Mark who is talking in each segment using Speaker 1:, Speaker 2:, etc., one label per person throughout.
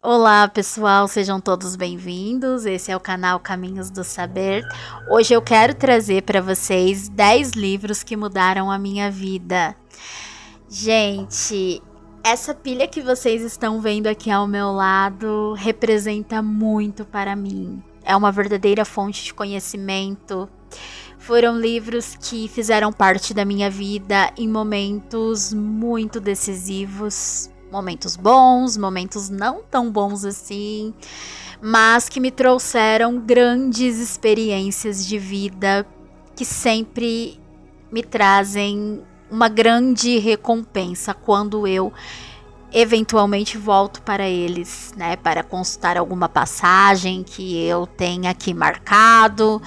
Speaker 1: Olá pessoal, sejam todos bem-vindos. Esse é o canal Caminhos do Saber. Hoje eu quero trazer para vocês 10 livros que mudaram a minha vida. Gente, essa pilha que vocês estão vendo aqui ao meu lado representa muito para mim. É uma verdadeira fonte de conhecimento. Foram livros que fizeram parte da minha vida em momentos muito decisivos. Momentos bons, momentos não tão bons assim, mas que me trouxeram grandes experiências de vida que sempre me trazem uma grande recompensa quando eu eventualmente volto para eles, né, para consultar alguma passagem que eu tenha aqui marcado.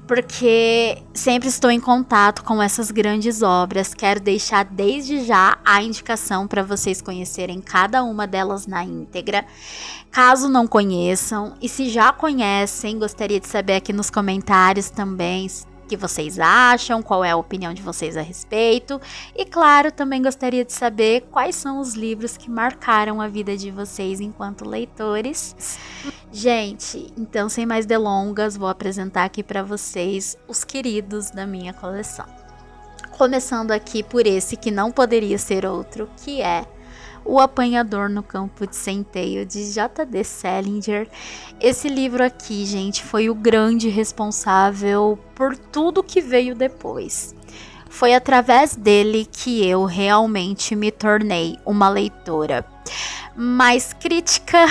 Speaker 1: Porque sempre estou em contato com essas grandes obras. Quero deixar desde já a indicação para vocês conhecerem cada uma delas na íntegra. Caso não conheçam, e se já conhecem, gostaria de saber aqui nos comentários também o que vocês acham, qual é a opinião de vocês a respeito. E claro, também gostaria de saber quais são os livros que marcaram a vida de vocês enquanto leitores. Gente, então sem mais delongas, vou apresentar aqui para vocês os queridos da minha coleção. Começando aqui por esse que não poderia ser outro, que é O Apanhador no Campo de Centeio, de J.D. Salinger. Esse livro aqui, gente, foi o grande responsável por tudo que veio depois. Foi através dele que eu realmente me tornei uma leitora mais crítica,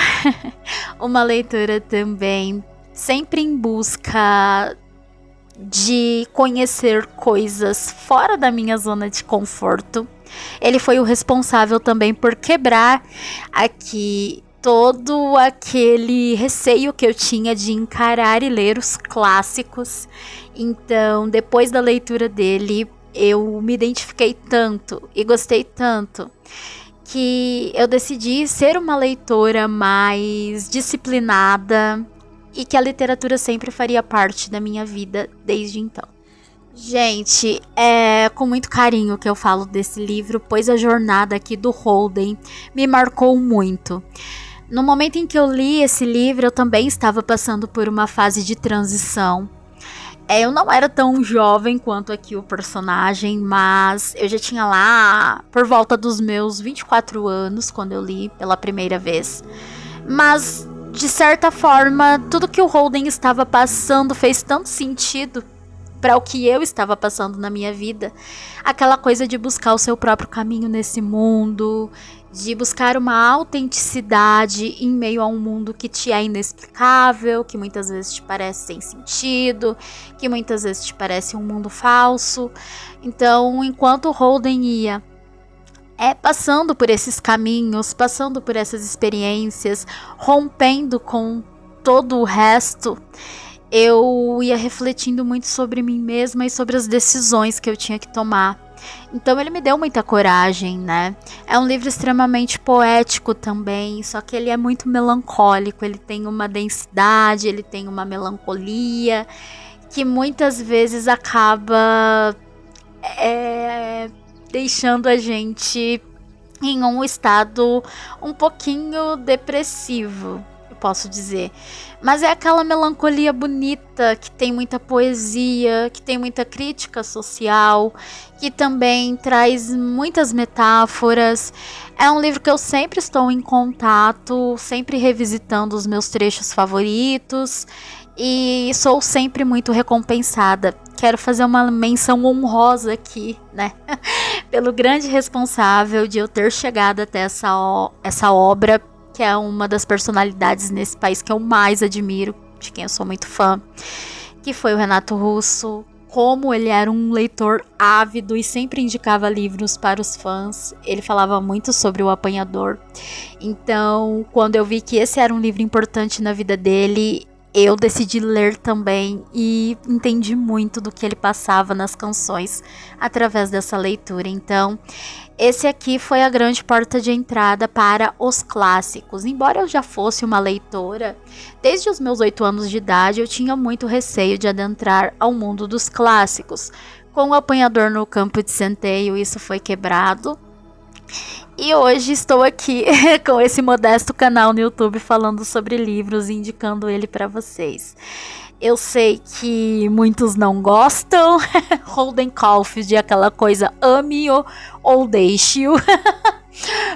Speaker 1: uma leitora também sempre em busca de conhecer coisas fora da minha zona de conforto. Ele foi o responsável também por quebrar aqui todo aquele receio que eu tinha de encarar e ler os clássicos. Então, depois da leitura dele, eu me identifiquei tanto e gostei tanto que eu decidi ser uma leitora mais disciplinada e que a literatura sempre faria parte da minha vida desde então. Gente, é com muito carinho que eu falo desse livro, pois a jornada aqui do Holden me marcou muito. No momento em que eu li esse livro, eu também estava passando por uma fase de transição. Eu não era tão jovem quanto aqui o personagem, mas eu já tinha lá por volta dos meus 24 anos quando eu li pela primeira vez. Mas, de certa forma, tudo que o Holden estava passando fez tanto sentido para o que eu estava passando na minha vida. Aquela coisa de buscar o seu próprio caminho nesse mundo, de buscar uma autenticidade em meio a um mundo que te é inexplicável, que muitas vezes te parece sem sentido, que muitas vezes te parece um mundo falso. Então, enquanto o Holden ia passando por esses caminhos, passando por essas experiências, rompendo com todo o resto, eu ia refletindo muito sobre mim mesma e sobre as decisões que eu tinha que tomar. Então ele me deu muita coragem, né? É um livro extremamente poético também, só que ele é muito melancólico, ele tem uma densidade, ele tem uma melancolia que muitas vezes acaba deixando a gente em um estado um pouquinho depressivo, eu posso dizer. Mas é aquela melancolia bonita, que tem muita poesia, que tem muita crítica social, que também traz muitas metáforas. É um livro que eu sempre estou em contato, sempre revisitando os meus trechos favoritos e sou sempre muito recompensada. Quero fazer uma menção honrosa aqui, né? Pelo grande responsável de eu ter chegado até essa obra, que é uma das personalidades nesse país que eu mais admiro, de quem eu sou muito fã, que foi o Renato Russo. Como ele era um leitor ávido e sempre indicava livros para os fãs, ele falava muito sobre O Apanhador. Então, quando eu vi que esse era um livro importante na vida dele, eu decidi ler também e entendi muito do que ele passava nas canções através dessa leitura. Então, esse aqui foi a grande porta de entrada para os clássicos. Embora eu já fosse uma leitora, desde os meus 8 anos de idade, eu tinha muito receio de adentrar ao mundo dos clássicos. Com O Apanhador no Campo de Centeio, isso foi quebrado. E hoje estou aqui com esse modesto canal no YouTube falando sobre livros e indicando ele para vocês. Eu sei que muitos não gostam. Holden Caulfield é aquela coisa, ame-o ou deixe-o.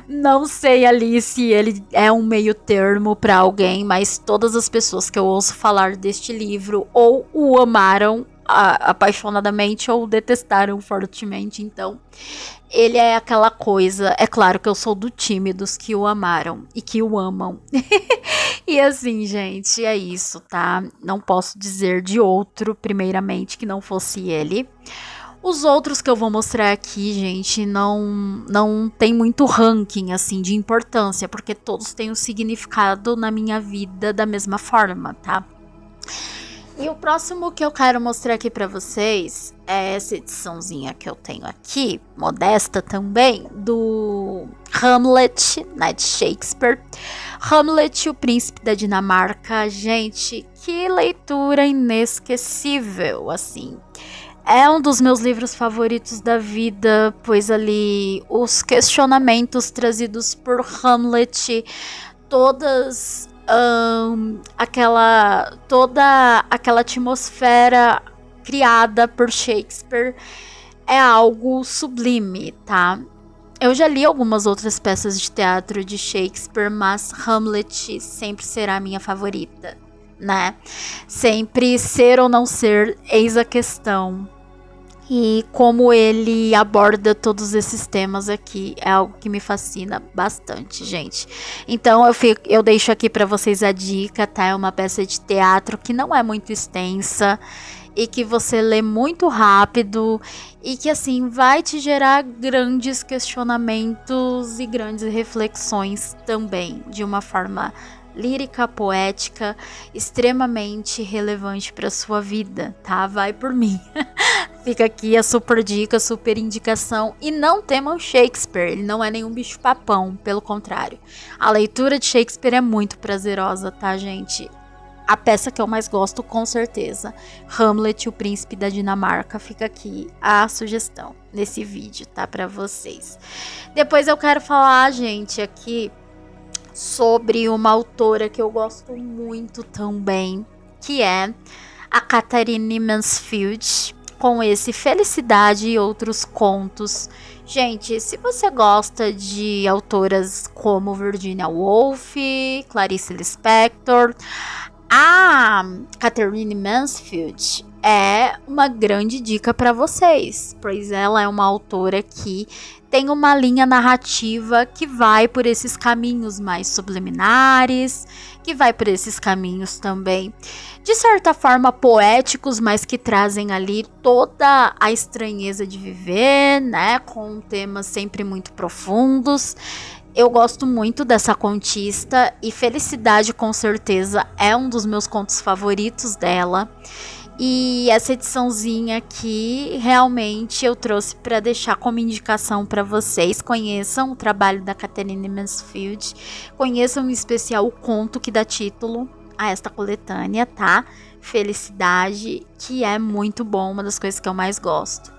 Speaker 1: Não sei ali se ele é um meio termo para alguém, mas todas as pessoas que eu ouço falar deste livro ou o amaram apaixonadamente ou detestaram fortemente. Então ele é aquela coisa, é claro que eu sou do time dos que o amaram e que o amam. E assim, gente, é isso, tá? Não posso dizer de outro, primeiramente, que não fosse ele. Os outros que eu vou mostrar aqui, gente, não tem muito ranking, assim, de importância, porque todos têm um significado na minha vida da mesma forma, tá? E o próximo que eu quero mostrar aqui pra vocês é essa ediçãozinha que eu tenho aqui, modesta também, do Hamlet, né, de Shakespeare. Hamlet, o Príncipe da Dinamarca. Gente, que leitura inesquecível, assim. É um dos meus livros favoritos da vida, pois ali os questionamentos trazidos por Hamlet, todas toda aquela atmosfera criada por Shakespeare é algo sublime, tá? Eu já li algumas outras peças de teatro de Shakespeare, mas Hamlet sempre será a minha favorita, né? Sempre ser ou não ser, eis a questão. E como ele aborda todos esses temas aqui é algo que me fascina bastante, gente. Então eu deixo aqui para vocês a dica, tá? É uma peça de teatro que não é muito extensa e que você lê muito rápido e que assim vai te gerar grandes questionamentos e grandes reflexões também, de uma forma lírica, poética, extremamente relevante para sua vida, tá? Vai por mim. Fica aqui a super dica, super indicação. E não temam Shakespeare, ele não é nenhum bicho papão, pelo contrário. A leitura de Shakespeare é muito prazerosa, tá, gente? A peça que eu mais gosto, com certeza, Hamlet, o Príncipe da Dinamarca. Fica aqui a sugestão nesse vídeo, tá, para vocês. Depois eu quero falar, gente, aqui sobre uma autora que eu gosto muito também, que é a Katharine Mansfield, com esse Felicidade e Outros Contos. Gente, se você gosta de autoras como Virginia Woolf, Clarice Lispector, a Katharine Mansfield é uma grande dica para vocês, pois ela é uma autora que tem uma linha narrativa que vai por esses caminhos mais subliminares, que vai por esses caminhos também, de certa forma poéticos, mas que trazem ali toda a estranheza de viver, né, com temas sempre muito profundos. Eu gosto muito dessa contista e Felicidade, com certeza, é um dos meus contos favoritos dela. E essa ediçãozinha aqui, realmente eu trouxe para deixar como indicação para vocês. Conheçam o trabalho da Katharine Mansfield, conheçam em especial o conto que dá título a esta coletânea, tá? Felicidade, que é muito bom, uma das coisas que eu mais gosto.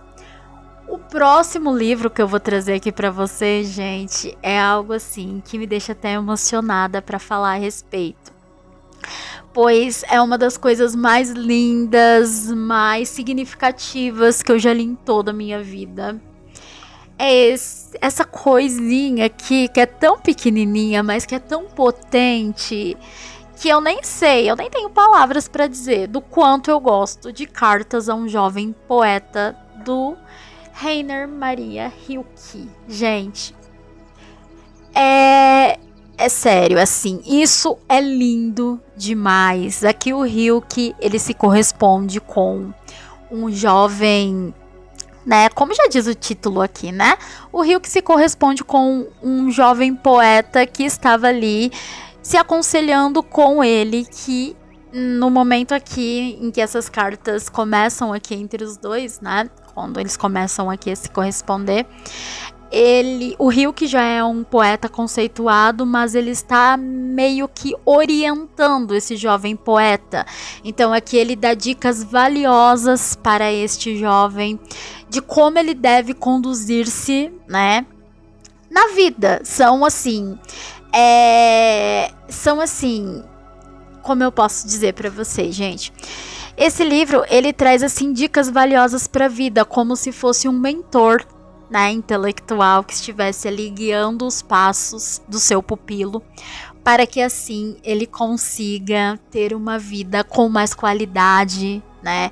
Speaker 1: O próximo livro que eu vou trazer aqui para vocês, gente, é algo assim que me deixa até emocionada para falar a respeito. Pois é uma das coisas mais lindas, mais significativas que eu já li em toda a minha vida. É essa coisinha aqui que é tão pequenininha, mas que é tão potente, que eu nem sei, eu nem tenho palavras para dizer do quanto eu gosto de Cartas a um Jovem Poeta, do Rainer Maria Rilke. Gente, é sério, assim, isso é lindo demais. Aqui o Rilke, ele se corresponde com um jovem, né, como já diz o título aqui, né, o Rilke se corresponde com um jovem poeta que estava ali se aconselhando com ele, que no momento aqui em que essas cartas começam aqui entre os dois, né, quando eles começam aqui a se corresponder, o Rilke já é um poeta conceituado, mas ele está meio que orientando esse jovem poeta. Então aqui ele dá dicas valiosas para este jovem de como ele deve conduzir-se, né, na vida. São assim, como eu posso dizer pra vocês, gente? Esse livro, ele traz assim dicas valiosas pra vida, como se fosse um mentor, né, intelectual que estivesse ali guiando os passos do seu pupilo, para que assim ele consiga ter uma vida com mais qualidade, né,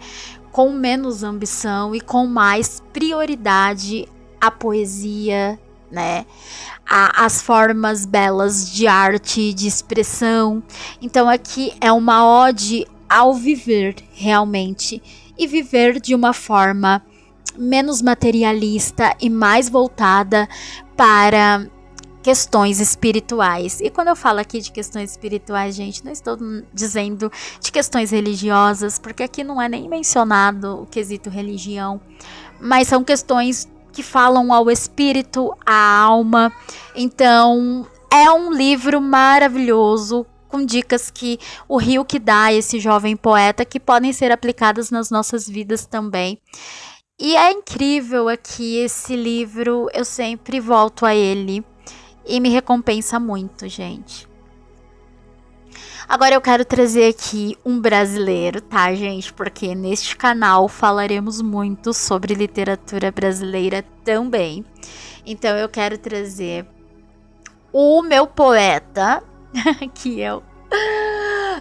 Speaker 1: com menos ambição e com mais prioridade à poesia, né, as formas belas de arte, de expressão. Então aqui é uma ode ao viver realmente, e viver de uma forma menos materialista e mais voltada para questões espirituais. E quando eu falo aqui de questões espirituais, gente, não estou dizendo de questões religiosas, porque aqui não é nem mencionado o quesito religião, mas são questões que falam ao espírito, à alma. Então, é um livro maravilhoso, com dicas que o Rio que dá a esse jovem poeta, que podem ser aplicadas nas nossas vidas também. E é incrível aqui esse livro, eu sempre volto a ele e me recompensa muito, gente. Agora eu quero trazer aqui um brasileiro, tá, gente? Porque neste canal falaremos muito sobre literatura brasileira também. Então eu quero trazer o meu poeta, que eu,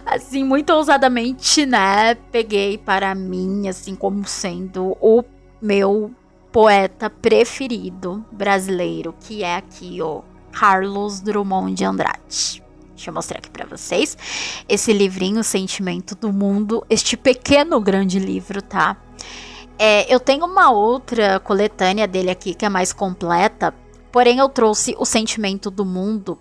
Speaker 1: assim, muito ousadamente, né, peguei para mim, assim, como sendo o meu poeta preferido brasileiro, que é aqui o Carlos Drummond de Andrade. Deixa eu mostrar aqui pra vocês esse livrinho, Sentimento do Mundo, este pequeno grande livro, tá? Eu tenho uma outra coletânea dele aqui que é mais completa, porém eu trouxe o Sentimento do Mundo,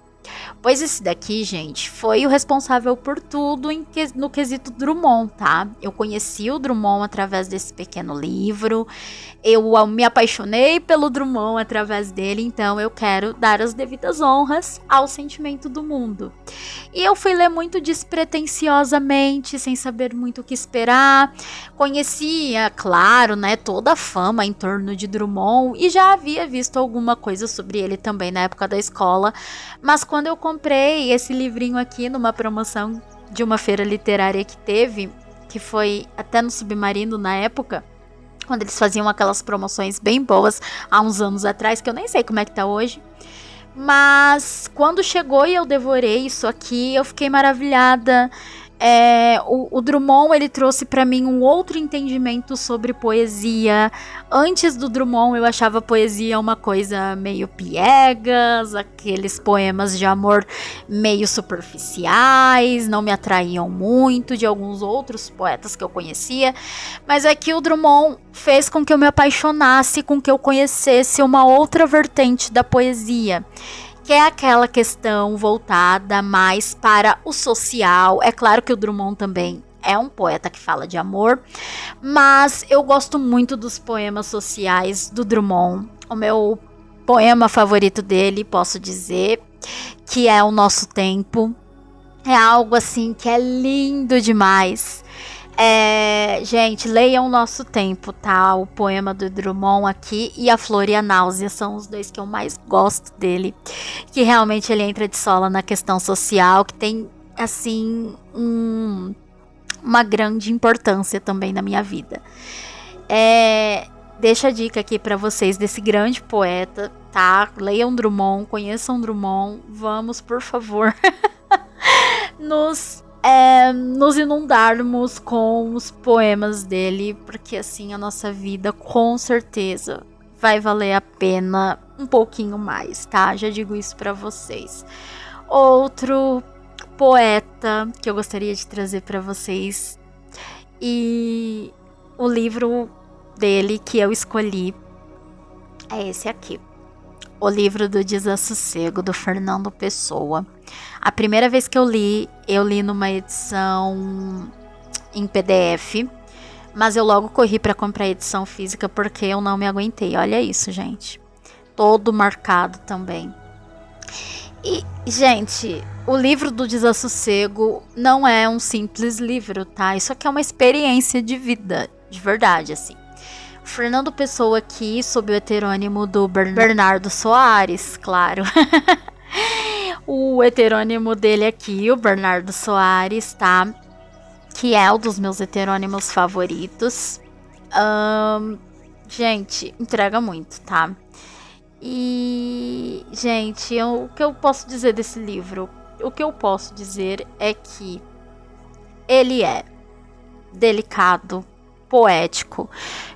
Speaker 1: pois esse daqui, gente, foi o responsável por tudo no quesito Drummond, tá? Eu conheci o Drummond através desse pequeno livro, eu me apaixonei pelo Drummond através dele, então eu quero dar as devidas honras ao Sentimento do Mundo. E eu fui ler muito despretensiosamente, sem saber muito o que esperar. Conhecia, claro, né, toda a fama em torno de Drummond e já havia visto alguma coisa sobre ele também na época da escola, mas quando eu comprei esse livrinho aqui numa promoção de uma feira literária que teve, que foi até no Submarino na época, quando eles faziam aquelas promoções bem boas há uns anos atrás, que eu nem sei como é que tá hoje. Mas quando chegou e eu devorei isso aqui, eu fiquei maravilhada. O Drummond, ele trouxe para mim um outro entendimento sobre poesia. Antes do Drummond, eu achava poesia uma coisa meio piegas, aqueles poemas de amor meio superficiais, não me atraíam muito, de alguns outros poetas que eu conhecia. Mas aqui o Drummond fez com que eu me apaixonasse, com que eu conhecesse uma outra vertente da poesia, que é aquela questão voltada mais para o social. É claro que o Drummond também é um poeta que fala de amor, mas eu gosto muito dos poemas sociais do Drummond. O meu poema favorito dele, posso dizer, que é O Nosso Tempo. É algo assim que é lindo demais. Gente, leiam O Nosso Tempo, tá? O poema do Drummond aqui e A Flor e a Náusea são os dois que eu mais gosto dele, que realmente ele entra de sola na questão social, que tem, assim, uma grande importância também na minha vida. Deixa a dica aqui pra vocês desse grande poeta, tá? Leiam Drummond, conheçam Drummond, vamos, por favor, nos inundarmos com os poemas dele, porque assim a nossa vida com certeza vai valer a pena um pouquinho mais, tá? Já digo isso pra vocês. Outro poeta que eu gostaria de trazer pra vocês, e o livro dele que eu escolhi é esse aqui. O Livro do Desassossego, do Fernando Pessoa. A primeira vez que eu li numa edição em PDF, mas eu logo corri para comprar a edição física porque eu não me aguentei. Olha isso, gente. Todo marcado também. E, gente, o Livro do Desassossego não é um simples livro, tá? Isso aqui é uma experiência de vida, de verdade, assim. Fernando Pessoa aqui, sob o heterônimo do Bernardo Soares, claro. O heterônimo dele aqui, o Bernardo Soares, tá? Que é um dos meus heterônimos favoritos. Gente, entrega muito, tá? E, gente, o que eu posso dizer desse livro? O que eu posso dizer é que ele é delicado, poético,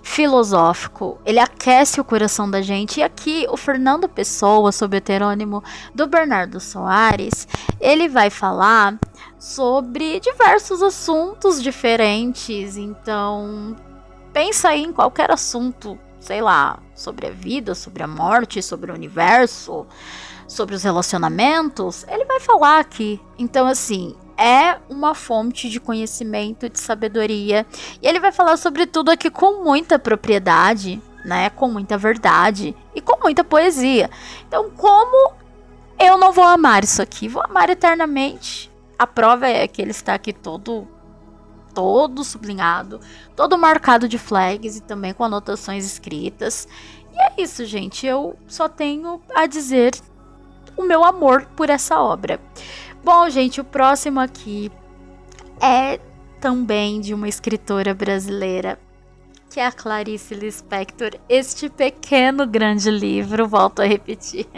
Speaker 1: filosófico, ele aquece o coração da gente. E aqui o Fernando Pessoa, sob o heterônimo do Bernardo Soares, ele vai falar sobre diversos assuntos diferentes. Então, pensa aí em qualquer assunto, sei lá, sobre a vida, sobre a morte, sobre o universo, sobre os relacionamentos, ele vai falar aqui. Então, assim, é uma fonte de conhecimento, de sabedoria. E ele vai falar sobre tudo aqui com muita propriedade, né? Com muita verdade e com muita poesia. Então, como eu não vou amar isso aqui? Vou amar eternamente. A prova é que ele está aqui todo sublinhado, todo marcado de flags e também com anotações escritas. E é isso, gente. Eu só tenho a dizer o meu amor por essa obra. Bom, gente, o próximo aqui é também de uma escritora brasileira, que é a Clarice Lispector. Este pequeno grande livro, volto a repetir,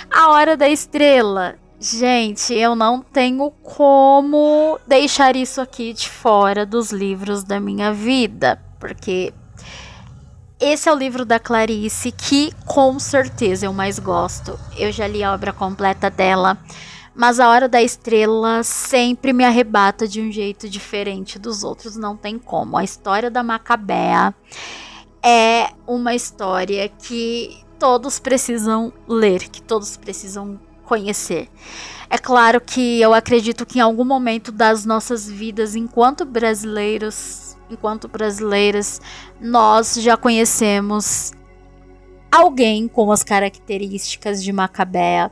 Speaker 1: A Hora da Estrela. Gente, eu não tenho como deixar isso aqui de fora dos livros da minha vida, porque esse é o livro da Clarice que com certeza eu mais gosto. Eu já li a obra completa dela, mas A Hora da Estrela sempre me arrebata de um jeito diferente dos outros, não tem como. A história da Macabea é uma história que todos precisam ler, que todos precisam conhecer. É claro que eu acredito que em algum momento das nossas vidas, enquanto brasileiras, nós já conhecemos alguém com as características de Macabea.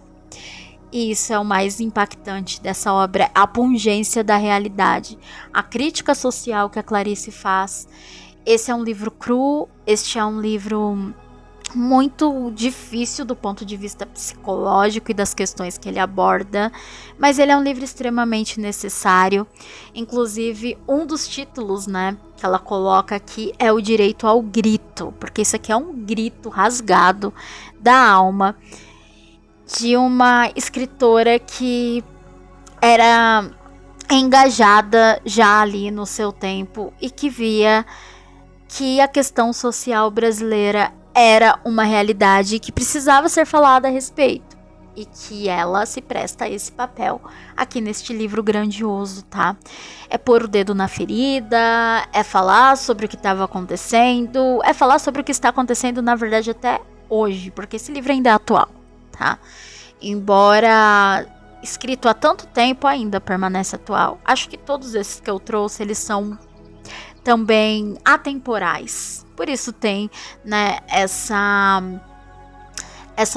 Speaker 1: E isso é o mais impactante dessa obra, a pungência da realidade, a crítica social que a Clarice faz. Esse é um livro cru, este é um livro muito difícil do ponto de vista psicológico e das questões que ele aborda, mas ele é um livro extremamente necessário. Inclusive, um dos títulos, né, que ela coloca aqui é o direito ao grito, porque isso aqui é um grito rasgado da alma de uma escritora que era engajada já ali no seu tempo e que via que a questão social brasileira era uma realidade que precisava ser falada a respeito. E que ela se presta a esse papel aqui neste livro grandioso, tá? É pôr o dedo na ferida, é falar sobre o que estava acontecendo, é falar sobre o que está acontecendo, na verdade, até hoje, porque esse livro ainda é atual, tá? Embora escrito há tanto tempo, ainda permanece atual. Acho que todos esses que eu trouxe, eles são também atemporais. Por isso tem, né, essa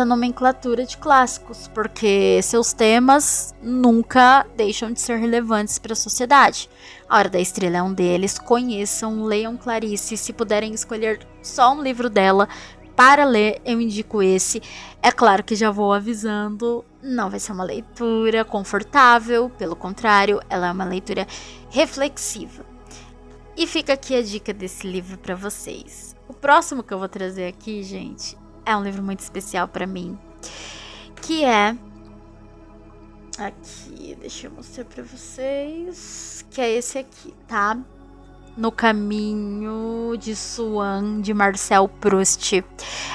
Speaker 1: nomenclatura de clássicos, porque seus temas nunca deixam de ser relevantes para a sociedade. A Hora da Estrela é um deles. Conheçam, leiam Clarice. Se puderem escolher só um livro dela para ler, eu indico esse. É claro que já vou avisando, não vai ser uma leitura confortável, pelo contrário, ela é uma leitura reflexiva. E fica aqui a dica desse livro para vocês. O próximo que eu vou trazer aqui, gente, é um livro muito especial para mim, que é aqui, deixa eu mostrar para vocês, que é esse aqui, tá? No Caminho de Swan, de Marcel Proust.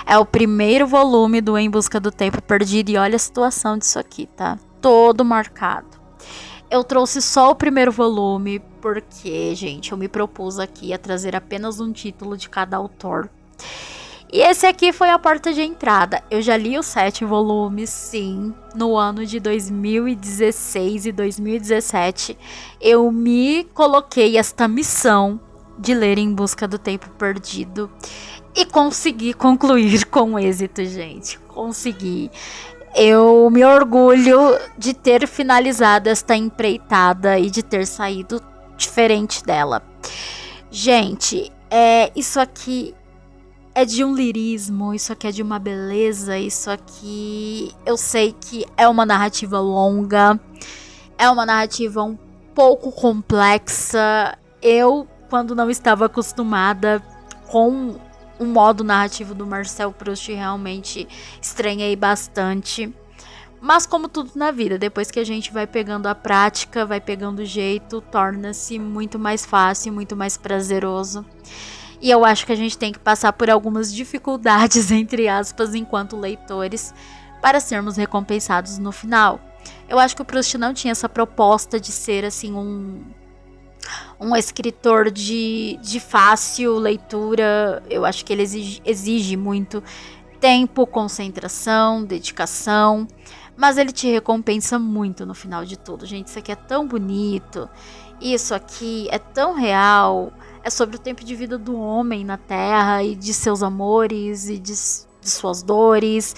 Speaker 1: É o primeiro volume do Em Busca do Tempo Perdido, e olha a situação disso aqui, tá? Todo marcado. Eu trouxe só o primeiro volume porque, gente, eu me propus aqui a trazer apenas um título de cada autor. E esse aqui foi a porta de entrada. Eu já li os 7 volumes, sim, no ano de 2016 e 2017. Eu me coloquei esta missão de ler Em Busca do Tempo Perdido e consegui concluir com êxito, gente. Consegui. Eu me orgulho de ter finalizado esta empreitada e de ter saído diferente dela. Gente, isso aqui é de um lirismo, isso aqui é de uma beleza, isso aqui eu sei que é uma narrativa longa, é uma narrativa um pouco complexa. Eu, quando não estava acostumada com o modo narrativo do Marcel Proust, realmente estranhei bastante. Mas como tudo na vida, depois que a gente vai pegando a prática, vai pegando o jeito, torna-se muito mais fácil, muito mais prazeroso. E eu acho que a gente tem que passar por algumas dificuldades, entre aspas, enquanto leitores, para sermos recompensados no final. Eu acho que o Proust não tinha essa proposta de ser assim um escritor de fácil leitura. Eu acho que ele exige muito tempo, concentração, dedicação, mas ele te recompensa muito no final de tudo. Gente, isso aqui é tão bonito, isso aqui é tão real, é sobre o tempo de vida do homem na Terra e de seus amores e de suas dores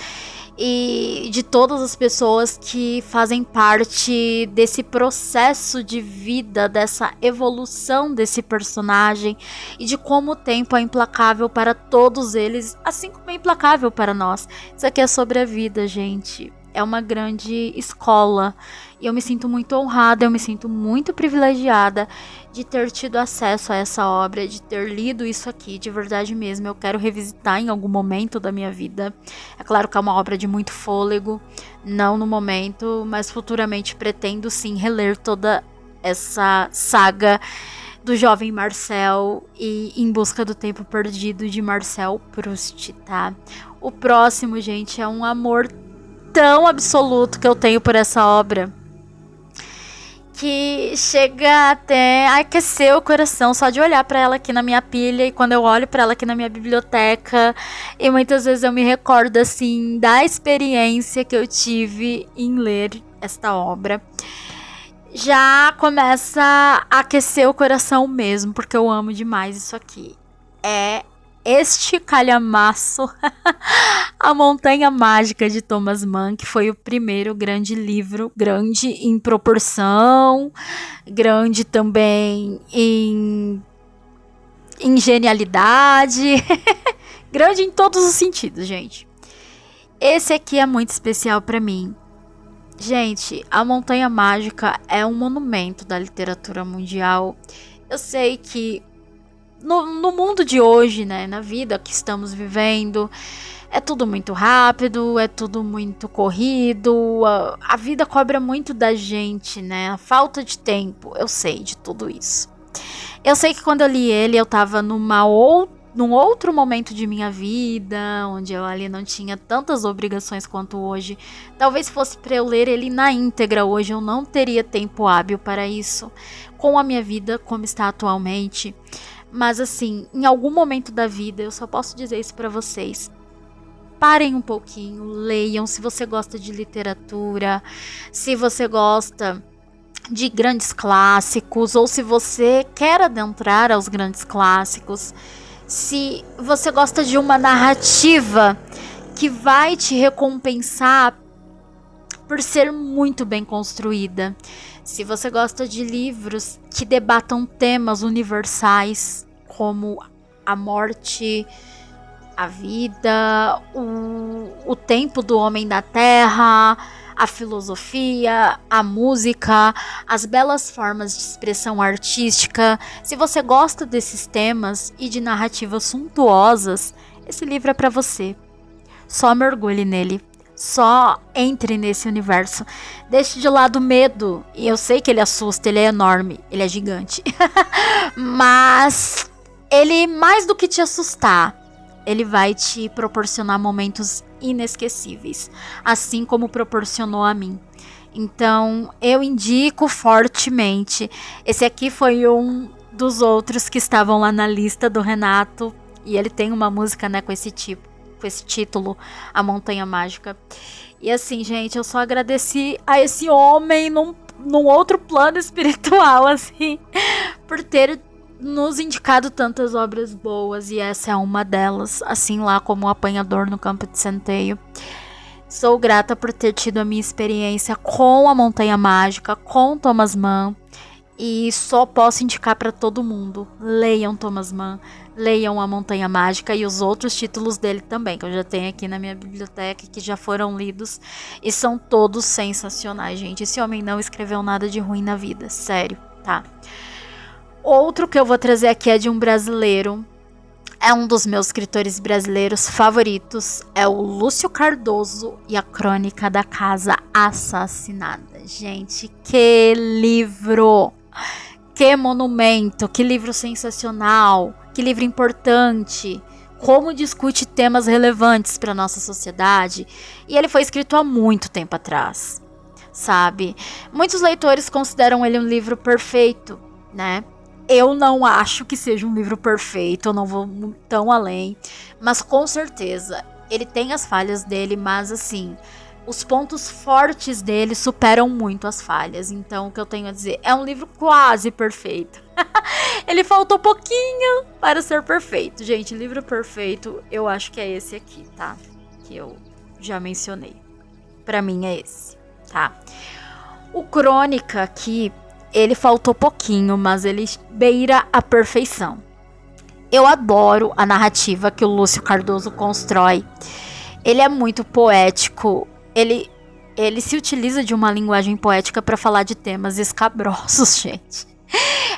Speaker 1: e de todas as pessoas que fazem parte desse processo de vida, dessa evolução desse personagem e de como o tempo é implacável para todos eles, assim como é implacável para nós. Isso aqui é sobre a vida, gente. É uma grande escola e eu me sinto muito honrada, eu me sinto muito privilegiada de ter tido acesso a essa obra, de ter lido isso aqui, de verdade mesmo. Eu quero revisitar em algum momento da minha vida. É claro que é uma obra de muito fôlego, não no momento, mas futuramente pretendo sim reler toda essa saga do jovem Marcel e Em Busca do Tempo Perdido de Marcel Proust, tá? O próximo, gente, é um amor tão absoluto que eu tenho por essa obra, que chega até a aquecer o coração só de olhar para ela aqui na minha pilha, e quando eu olho para ela aqui na minha biblioteca, e muitas vezes eu me recordo assim da experiência que eu tive em ler esta obra, já começa a aquecer o coração mesmo, porque eu amo demais isso aqui. É este calhamaço, A Montanha Mágica de Thomas Mann, que foi o primeiro grande livro, grande em proporção, grande também em genialidade, grande em todos os sentidos, gente. Esse aqui é muito especial para mim. Gente, A Montanha Mágica é um monumento da literatura mundial. Eu sei que no mundo de hoje, né, na vida que estamos vivendo, é tudo muito rápido, é tudo muito corrido, a vida cobra muito da gente, né, a falta de tempo, eu sei de tudo isso. Eu sei que quando eu li ele, eu tava num outro momento de minha vida, onde eu ali não tinha tantas obrigações quanto hoje. Talvez fosse para eu ler ele na íntegra hoje, eu não teria tempo hábil para isso, com a minha vida como está atualmente. Mas assim, em algum momento da vida, eu só posso dizer isso pra vocês. Parem um pouquinho, leiam. Se você gosta de literatura, se você gosta de grandes clássicos, ou se você quer adentrar aos grandes clássicos, se você gosta de uma narrativa que vai te recompensar por ser muito bem construída, se você gosta de livros que debatam temas universais como a morte, a vida, o tempo do homem na Terra, a filosofia, a música, as belas formas de expressão artística, se você gosta desses temas e de narrativas suntuosas, esse livro é para você. Só mergulhe nele. Só entre nesse universo. Deixe de lado o medo. E eu sei que ele assusta, ele é enorme, ele é gigante. Mas ele, mais do que te assustar, ele vai te proporcionar momentos inesquecíveis. Assim como proporcionou a mim. Então, eu indico fortemente. Esse aqui foi um dos outros que estavam lá na lista do Renato. E ele tem uma música, né, com esse título, A Montanha Mágica. E assim, gente, eu só agradeci a esse homem num outro plano espiritual, assim, por ter nos indicado tantas obras boas, e essa é uma delas, assim lá como O Apanhador no Campo de Centeio. Sou grata por ter tido a minha experiência com A Montanha Mágica, com Thomas Mann, E só posso indicar para todo mundo. Leiam Thomas Mann, leiam A Montanha Mágica e os outros títulos dele também, que eu já tenho aqui na minha biblioteca, que já foram lidos. E são todos sensacionais, gente. Esse homem não escreveu nada de ruim na vida, sério, tá? Outro que eu vou trazer aqui é de um brasileiro. É um dos meus escritores brasileiros favoritos. É o Lúcio Cardoso e a Crônica da Casa Assassinada. Gente, que livro! Que monumento! Que livro sensacional! Que livro importante! Como discute temas relevantes para nossa sociedade. E ele foi escrito há muito tempo atrás, sabe? Muitos leitores consideram ele um livro perfeito, né? Eu não acho que seja um livro perfeito, eu não vou tão além, mas com certeza ele tem as falhas dele, mas assim, os pontos fortes dele superam muito as falhas. Então o que eu tenho a dizer, é um livro quase perfeito. Ele faltou pouquinho para ser perfeito. Gente, livro perfeito, eu acho que é esse aqui, tá? Que eu já mencionei. Pra mim é esse, tá? O Crônica aqui, ele faltou pouquinho, mas ele beira a perfeição. Eu adoro a narrativa que o Lúcio Cardoso constrói. Ele é muito poético. Ele se utiliza de uma linguagem poética para falar de temas escabrosos, gente.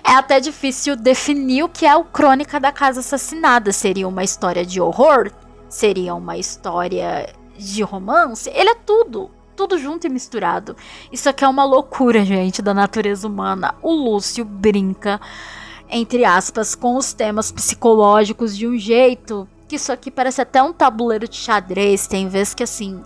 Speaker 1: É até difícil definir o que é o Crônica da Casa Assassinada. Seria uma história de horror? Seria uma história de romance? Ele é tudo junto e misturado. Isso aqui é uma loucura, gente, da natureza humana. O Lúcio brinca, entre aspas, com os temas psicológicos de um jeito que isso aqui parece até um tabuleiro de xadrez. Tem vezes que assim...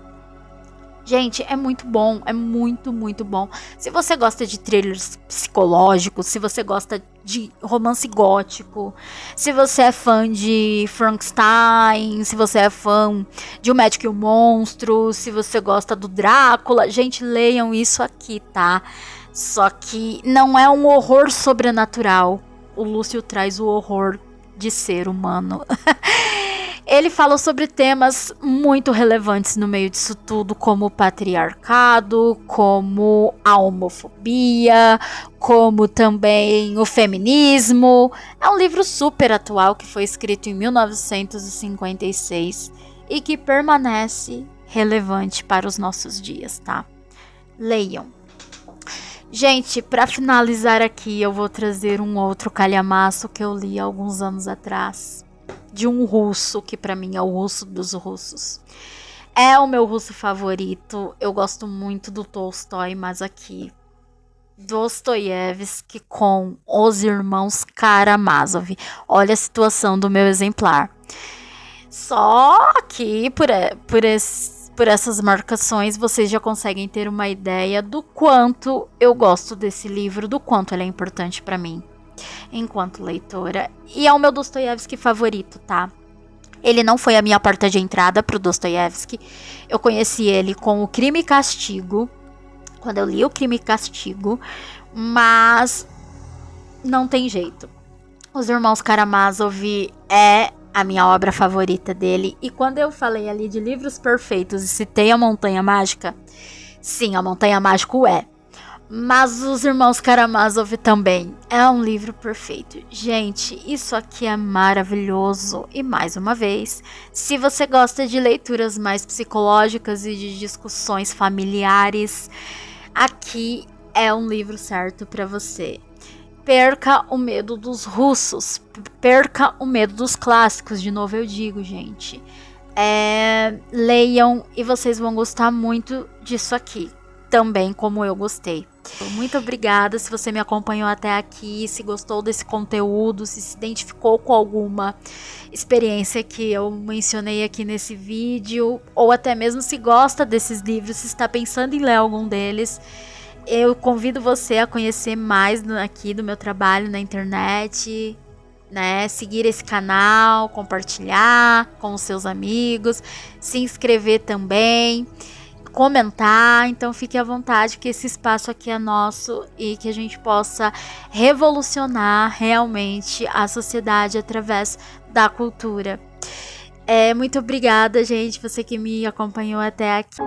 Speaker 1: Gente, é muito bom, é muito, muito bom. Se você gosta de thrillers psicológicos, se você gosta de romance gótico, se você é fã de Frankenstein, se você é fã de O Médico e o Monstro, se você gosta do Drácula, gente, leiam isso aqui, tá? Só que não é um horror sobrenatural. O Lúcio traz o horror de ser humano. Ele fala sobre temas muito relevantes no meio disso tudo, como o patriarcado, como a homofobia, como também o feminismo. É um livro super atual que foi escrito em 1956 e que permanece relevante para os nossos dias, tá? Leiam. Gente, para finalizar aqui, eu vou trazer um outro calhamaço que eu li há alguns anos atrás. De um russo, que pra mim é o russo dos russos. É o meu russo favorito. Eu gosto muito do Tolstói, mas aqui Dostoiévski com Os Irmãos Karamazov. Olha a situação do meu exemplar. Só que por essas marcações vocês já conseguem ter uma ideia do quanto eu gosto desse livro, do quanto ele é importante pra mim enquanto leitora. E é o meu Dostoiévski favorito, tá? Ele não foi a minha porta de entrada pro Dostoiévski. Eu conheci ele com o Crime e Castigo, quando eu li o Crime e Castigo, mas não tem jeito. Os Irmãos Karamazov é a minha obra favorita dele. E quando eu falei ali de livros perfeitos e citei A Montanha Mágica, sim, A Montanha Mágica é. Mas Os Irmãos Karamazov também é um livro perfeito. Gente, isso aqui é maravilhoso. E mais uma vez, se você gosta de leituras mais psicológicas e de discussões familiares, aqui é um livro certo para você. Perca o medo dos russos, perca o medo dos clássicos, de novo eu digo, gente. Leiam e vocês vão gostar muito disso aqui, também como eu gostei. Muito obrigada se você me acompanhou até aqui, se gostou desse conteúdo, se identificou com alguma experiência que eu mencionei aqui nesse vídeo, ou até mesmo se gosta desses livros, se está pensando em ler algum deles. Eu convido você a conhecer mais aqui do meu trabalho na internet, né? Seguir esse canal, compartilhar com os seus amigos, se inscrever também, comentar. Então fique à vontade, que esse espaço aqui é nosso e que a gente possa revolucionar realmente a sociedade através da cultura. Muito obrigada, gente, você que me acompanhou até aqui.